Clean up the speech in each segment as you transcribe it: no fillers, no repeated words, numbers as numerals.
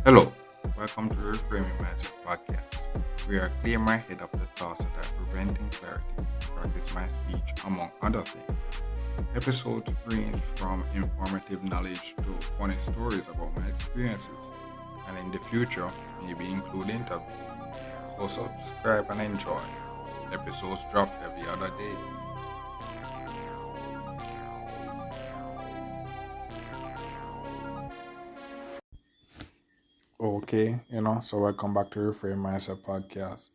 Hello, welcome to the Reframing Mindset podcast, where I clear my head of the thoughts that are preventing clarity and practice my speech, among other things. Episodes range from informative knowledge to funny stories about my experiences, and in the future, maybe include interviews. So subscribe and enjoy. Episodes drop every other day. Okay, so welcome back to Reframe Mindset podcast.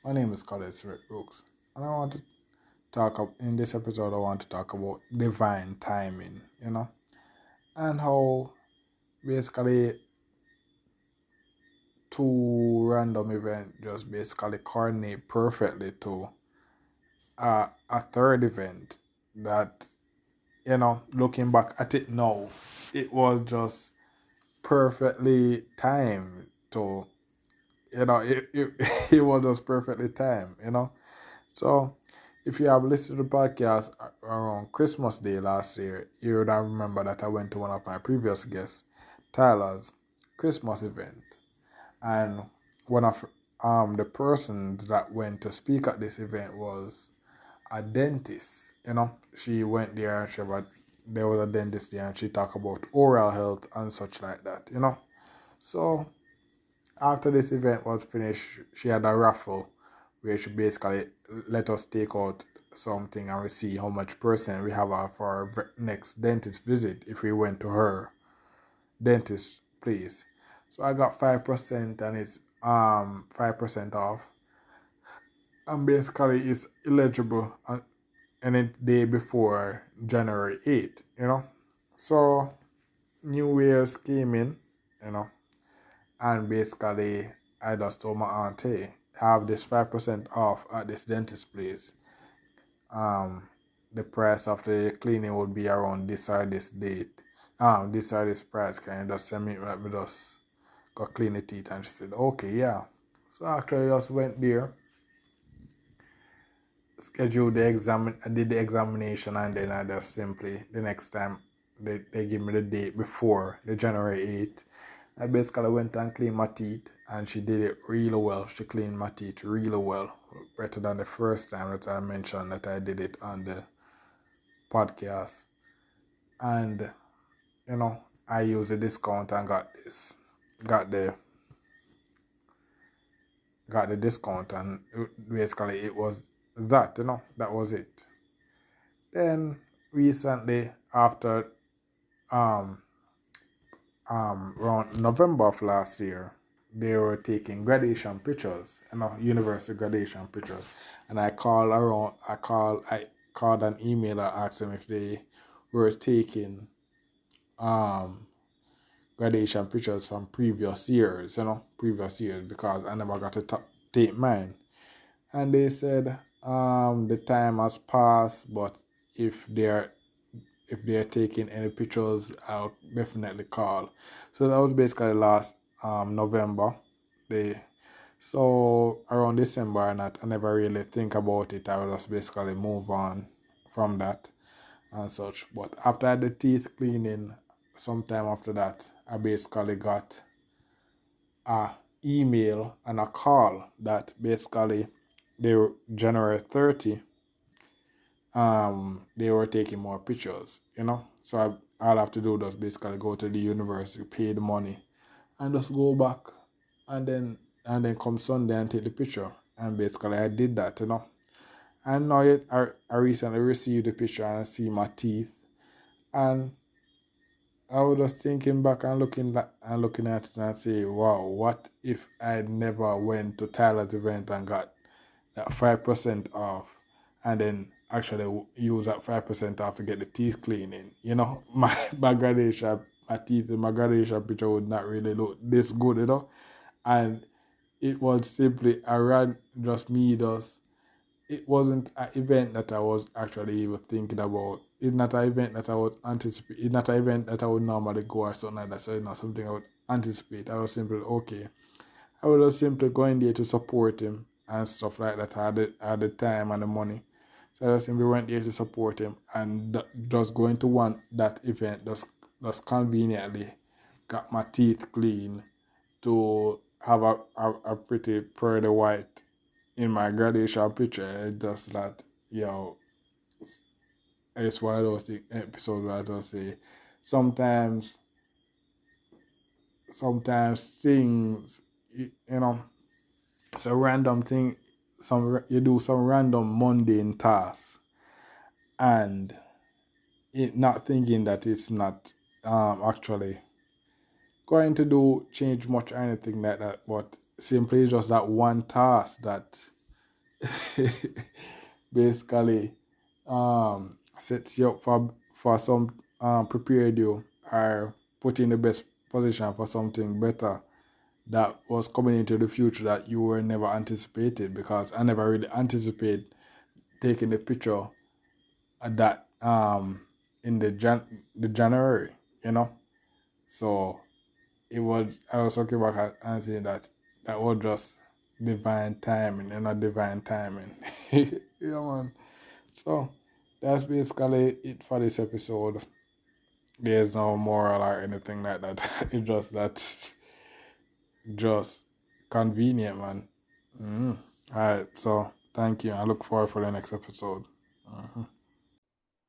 My name is Khaled Brooks, and I want to in this episode. I want to talk about divine timing, and how basically two random events just basically coordinate perfectly to a third event that, looking back at it now, it was just perfectly timed to, it it was just perfectly timed. So, if you have listened to the podcast around Christmas Day last year, you would have remember that I went to one of my previous guests, Tyler's Christmas event. And one of the persons that went to speak at this event was a dentist. She went there and there was a dentist there and she talked about oral health and such like that. So after this event was finished, she had a raffle where she basically let us take out something and we see how much percent we have for our next dentist visit if we went to her dentist place. So I got 5% and it's 5% off. And basically it's eligible any day before January 8th. So New Year's came in, you know, and basically I just told my auntie, have this 5% off at this dentist place. The price of the cleaning would be around this or this date. This or this price. Can you just send me, let me just go clean the teeth? And she said, okay, yeah. So actually I just went there, scheduled the exam, I did the examination, and then I just simply, the next time, they give me the date before the January 8th. I basically went and cleaned my teeth, and she did it really well. She cleaned my teeth really well, better than the first time that I mentioned that I did it on the podcast. And I used a discount and got the discount, and basically it was that was it. Then recently, after um around November of last year, they were taking graduation pictures, university graduation pictures, and I called an email and asked them if they were taking um graduation pictures from previous years, because I never got to take mine. And they said the time has passed, but if they're taking any pictures, I'll definitely call. So that was basically last November. So around December and that, I never really think about it. I will just basically move on from that and such. But after I had the teeth cleaning, sometime after that, I basically got a email and a call that basically they were January 30, they were taking more pictures. So all I have to do is basically go to the university, pay the money, and just go back, and then come Sunday and take the picture. And basically I did that. And now I recently received the picture and I see my teeth, and I was just thinking back and looking at it and say, wow, what if I never went to Tyler's event and got that 5% off, and then actually use that 5% off to get the teeth cleaning? My graduation, my teeth in my graduation picture would not really look this good. And it was simply around just me, it wasn't an event that I was actually even thinking about. It's not an event that I would anticipate. It's not an event that I would normally go or something like that. So it's not something I would anticipate. I was simply, okay. I was just simply going there to support him and stuff like that. I had the time and the money. So I just simply went there to support him, and just going to that event just conveniently got my teeth clean to have a pretty pearly white in my graduation picture. It's just that, it's one of those episodes where I just say sometimes things, it's a random thing. You do some random mundane tasks, and not thinking that it's not actually going to do change much or anything like that, but simply just that one task that basically sets you up for some prepared you or put you in the best position for something better that was coming into the future that you were never anticipated, because I never really anticipated taking the picture at that in the January, So I was looking back and saying that was just divine timing, and not divine timing. Yeah, man. So that's basically it for this episode. There's no moral or anything like that. It's just just convenient, man. Alright, so thank you. I look forward for the next episode.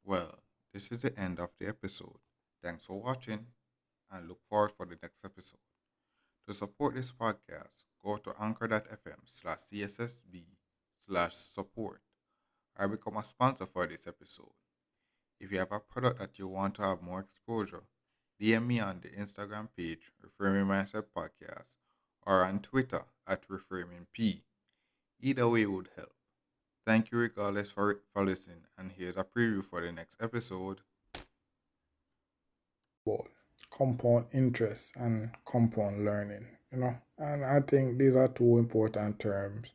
Well, this is the end of the episode. Thanks for watching and look forward for the next episode. To support this podcast, go to anchor.fm/cssb/support or become a sponsor for this episode. If you have a product that you want to have more exposure, DM me on the Instagram page, Reframing Mindset Podcast, or on Twitter at ReframingP. Either way would help. Thank you regardless for listening, and here's a preview for the next episode. Compound interest and compound learning, and I think these are two important terms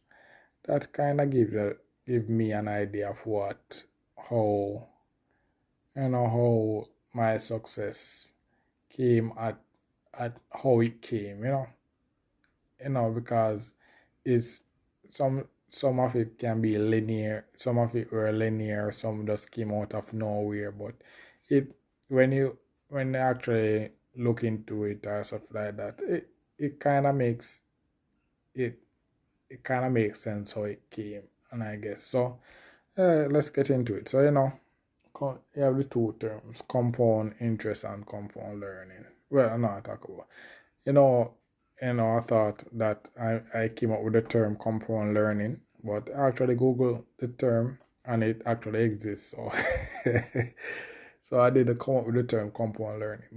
that kind of give me an idea of how my success came at how it came, because it's some of it can be linear, some of it were linear, some just came out of nowhere, but it when you actually look into it or stuff like that, it kind of makes it kind of makes sense how it came, and I guess so. Let's get into it. So you have the two terms: compound interest and compound learning. Well, I'm not talk about. You know, I thought that I came up with the term compound learning, but I actually Google the term and it actually exists. So, so I didn't come up with the term compound learning.